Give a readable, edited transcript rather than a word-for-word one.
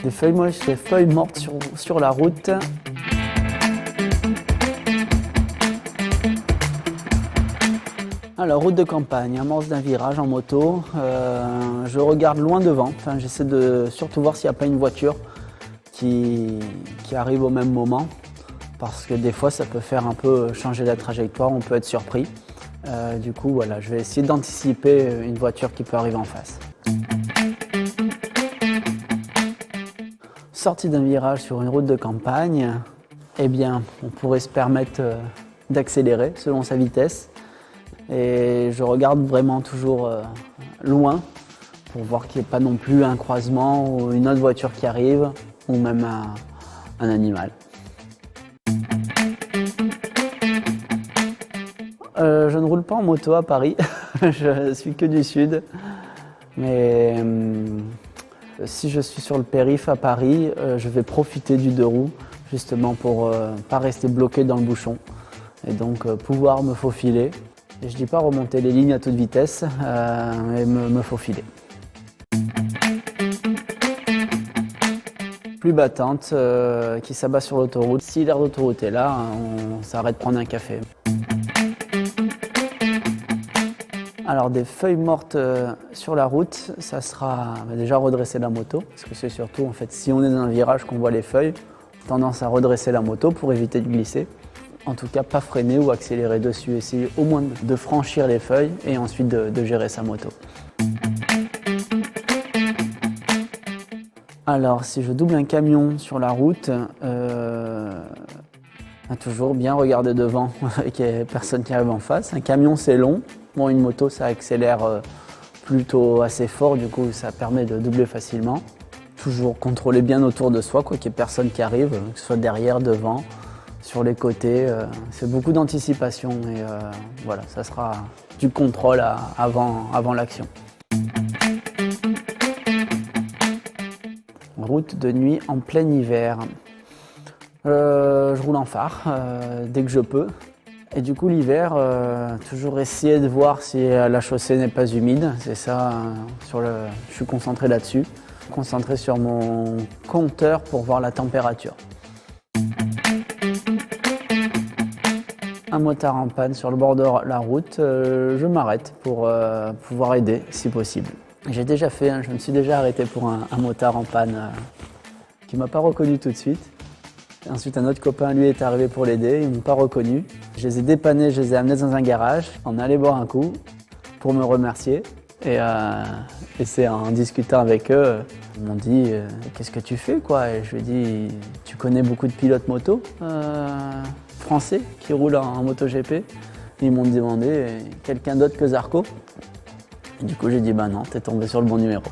Des feuilles moches, des feuilles mortes sur la route. Alors, route de campagne, amorce d'un virage en moto. Je regarde loin devant. Enfin, j'essaie de surtout voir s'il n'y a pas une voiture qui arrive au même moment. Parce que des fois, ça peut faire un peu changer la trajectoire, on peut être surpris. Du coup, voilà, je vais essayer d'anticiper une voiture qui peut arriver en face. Sortie d'un virage sur une route de campagne, eh bien, on pourrait se permettre d'accélérer selon sa vitesse. Et je regarde vraiment toujours loin pour voir qu'il n'y ait pas non plus un croisement ou une autre voiture qui arrive ou même un animal. Je ne roule pas en moto à Paris, je suis que du sud. Mais si je suis sur le périph' à Paris, je vais profiter du deux roues justement pour ne pas rester bloqué dans le bouchon et donc pouvoir me faufiler. Et je ne dis pas remonter les lignes à toute vitesse, mais me faufiler. Pluie battante qui s'abat sur l'autoroute. Si l'aire d'autoroute est là, on s'arrête prendre un café. Alors des feuilles mortes sur la route, ça sera déjà redresser la moto, parce que c'est surtout en fait si on est dans un virage qu'on voit les feuilles, tendance à redresser la moto pour éviter de glisser. En tout cas, pas freiner ou accélérer dessus, essayer au moins de franchir les feuilles et ensuite de gérer sa moto. Alors, si je double un camion sur la route, toujours bien regarder devant qu'il n'y ait personne qui arrive en face. Un camion, c'est long. Bon, une moto, ça accélère plutôt assez fort, du coup, ça permet de doubler facilement. Toujours contrôler bien autour de soi, qu'il n'y ait personne qui arrive, que ce soit derrière, devant. Sur les côtés, c'est beaucoup d'anticipation et voilà, ça sera du contrôle avant l'action. Route de nuit en plein hiver. Je roule en phare dès que je peux. Et du coup l'hiver, toujours essayer de voir si la chaussée n'est pas humide. C'est ça, je suis concentré là-dessus. Concentré sur mon compteur pour voir la température. Un motard en panne sur le bord de la route, je m'arrête pour pouvoir aider si possible. J'ai déjà fait, je me suis déjà arrêté pour un motard en panne qui ne m'a pas reconnu tout de suite. Ensuite, un autre copain, lui, est arrivé pour l'aider, ils ne m'ont pas reconnu. Je les ai dépannés, je les ai amenés dans un garage, on allait boire un coup pour me remercier. Et c'est en discutant avec eux, ils m'ont dit « Qu'est-ce que tu fais quoi ?» Et je lui ai dit « Tu connais beaucoup de pilotes moto français qui roulent en MotoGP ?» Et ils m'ont demandé « Quelqu'un d'autre que Zarco ?» Et du coup j'ai dit « Bah non, t'es tombé sur le bon numéro. »